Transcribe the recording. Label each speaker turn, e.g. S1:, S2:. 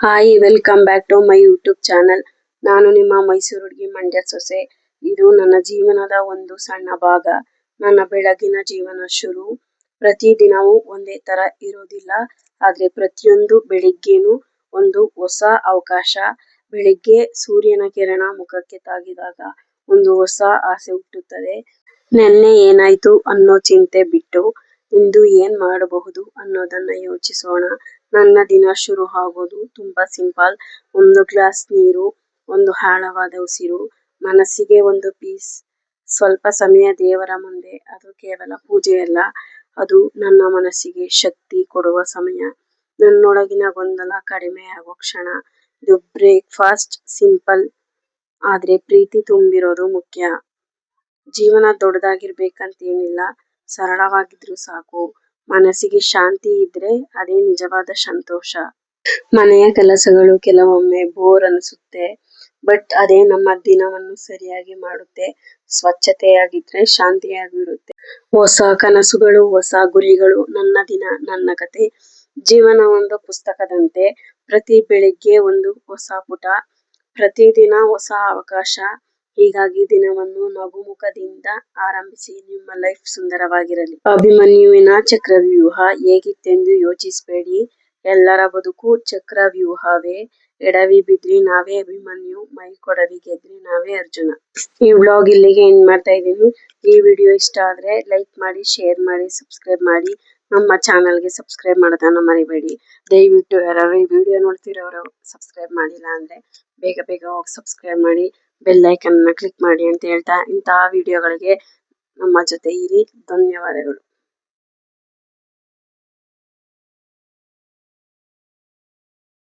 S1: Hi welcome back to my YouTube channel. ನಾನು ನಿಮ್ಮ ಮೈಸೂರು ಹುಡುಗಿ ಮಂಡ್ಯ ಸೊಸೆ. ಇದು ನನ್ನ ಜೀವನದ ಒಂದು ಸಣ್ಣ ಭಾಗ. ನನ್ನ ಬೆಳಗಿನ ಜೀವನ ಶುರು ಪ್ರತಿದಿನವೂ ಒಂದೇ ತರ ಇರೋದಿಲ್ಲ. ಆದ್ರೆ ಪ್ರತಿಯೊಂದು ಬೆಳಿಗ್ಗೆನೂ ಒಂದು ಹೊಸ ಅವಕಾಶ. ಬೆಳಿಗ್ಗೆ ಸೂರ್ಯನ ಕಿರಣ ಮುಖಕ್ಕೆ ತಾಗಿದಾಗ ಒಂದು ಹೊಸ ಆಸೆ ಹುಟ್ಟುತ್ತದೆ. ನೆನ್ನೆ ಏನಾಯ್ತು ಅನ್ನೋ ಚಿಂತೆ ಬಿಟ್ಟು ಇಂದು ಏನ್ ಮಾಡಬಹುದು ಅನ್ನೋದನ್ನ ಯೋಚಿಸೋಣ. ನನ್ನ ದಿನ ಶುರು ಆಗೋದು ತುಂಬಾ ಸಿಂಪಲ್. ಒಂದು ಗ್ಲಾಸ್ ನೀರು, ಒಂದು ಆಳವಾದ ಉಸಿರು, ಮನಸ್ಸಿಗೆ ಒಂದು ಪೀಸ್, ಸ್ವಲ್ಪ ಸಮಯ ದೇವರ ಮುಂದೆ. ಅದು ಕೇವಲ ಪೂಜೆಯಲ್ಲ, ಅದು ನನ್ನ ಮನಸ್ಸಿಗೆ ಶಕ್ತಿ ಕೊಡುವ ಸಮಯ. ನನ್ನೊಳಗಿನ ಗೊಂದಲ ಕಡಿಮೆ ಆಗೋ ಕ್ಷಣ. ಇದು ಬ್ರೇಕ್ಫಾಸ್ಟ್ ಸಿಂಪಲ್ ಆದ್ರೆ ಪ್ರೀತಿ ತುಂಬಿರೋದು ಮುಖ್ಯ. ಜೀವನ ದೊಡ್ಡದಾಗಿರ್ಬೇಕಂತೇನಿಲ್ಲ, ಸರಳವಾಗಿದ್ರು ಸಾಕು. ಮನಸ್ಸಿಗೆ ಶಾಂತಿ ಇದ್ರೆ ಅದೇ ನಿಜವಾದ ಸಂತೋಷ. ಮನೆಯ ಕೆಲಸಗಳು ಕೆಲವೊಮ್ಮೆ ಬೋರ್ ಅನ್ಸುತ್ತೆ, ಬಟ್ ಅದೇ ನಮ್ಮ ದಿನವನ್ನು ಸರಿಯಾಗಿ ಮಾಡುತ್ತೆ. ಸ್ವಚ್ಛತೆಯಾಗಿದ್ರೆ ಶಾಂತಿಯಾಗೂ ಇರುತ್ತೆ. ಹೊಸ ಕನಸುಗಳು, ಹೊಸ ಗುರಿಗಳು. ನನ್ನ ದಿನ ನನ್ನ ಕತೆ. ಜೀವನ ಒಂದು ಪುಸ್ತಕದಂತೆ. ಪ್ರತಿ ಬೆಳಿಗ್ಗೆ ಒಂದು ಹೊಸ ಪುಟ, ಪ್ರತಿದಿನ ಹೊಸ ಅವಕಾಶ. ಹೀಗಾಗಿ ದಿನವನ್ನು ನಗುಮುಖದಿಂದ ಆರಂಭಿಸಿ. ನಿಮ್ಮ ಲೈಫ್ ಸುಂದರವಾಗಿರಲಿ. ಅಭಿಮನ್ಯುವಿನ ಚಕ್ರವ್ಯೂಹ ಹೇಗಿತ್ತೆಂದು ಯೋಚಿಸ್ಬೇಡಿ. ಎಲ್ಲರ ಬದುಕು ಚಕ್ರವ್ಯೂಹವೇ. ಎಡವಿ ಬಿದ್ರಿ ನಾವೇ ಅಭಿಮನ್ಯು, ಮೈ ಕೊಡವಿ ಗೆದ್ರಿ ನಾವೇ ಅರ್ಜುನ. ಈ ವ್ಲಾಗ್ ಇಲ್ಲಿಗೆ ಎಂಡ್ ಮಾಡ್ತಾ ಇದ್ದೀನಿ. ಈ ವಿಡಿಯೋ ಇಷ್ಟ ಆದ್ರೆ ಲೈಕ್ ಮಾಡಿ, ಶೇರ್ ಮಾಡಿ, ಸಬ್ಸ್ಕ್ರೈಬ್ ಮಾಡಿ. ನಮ್ಮ ಚಾನಲ್ಗೆ ಸಬ್ಸ್ಕ್ರೈಬ್ ಮಾಡೋದನ್ನ ಮರಿಬೇಡಿ. ದಯವಿಟ್ಟು ಯಾರು ಈ ವಿಡಿಯೋ ನೋಡ್ತಿರೋರು ಸಬ್ಸ್ಕ್ರೈಬ್ ಮಾಡಿಲ್ಲ ಅಂದ್ರೆ ಬೇಗ ಬೇಗ ಹೋಗಿ ಸಬ್ಸ್ಕ್ರೈಬ್ ಮಾಡಿ, ಬೆಲ್ ಐಕನ್ ಕ್ಲಿಕ್ ಮಾಡಿ ಅಂತ ಹೇಳ್ತಾ, ಇಂತಹ ವಿಡಿಯೋಗಳಿಗೆ ನಮ್ಮ ಜೊತೆ ಇರಿ. ಧನ್ಯವಾದಗಳು.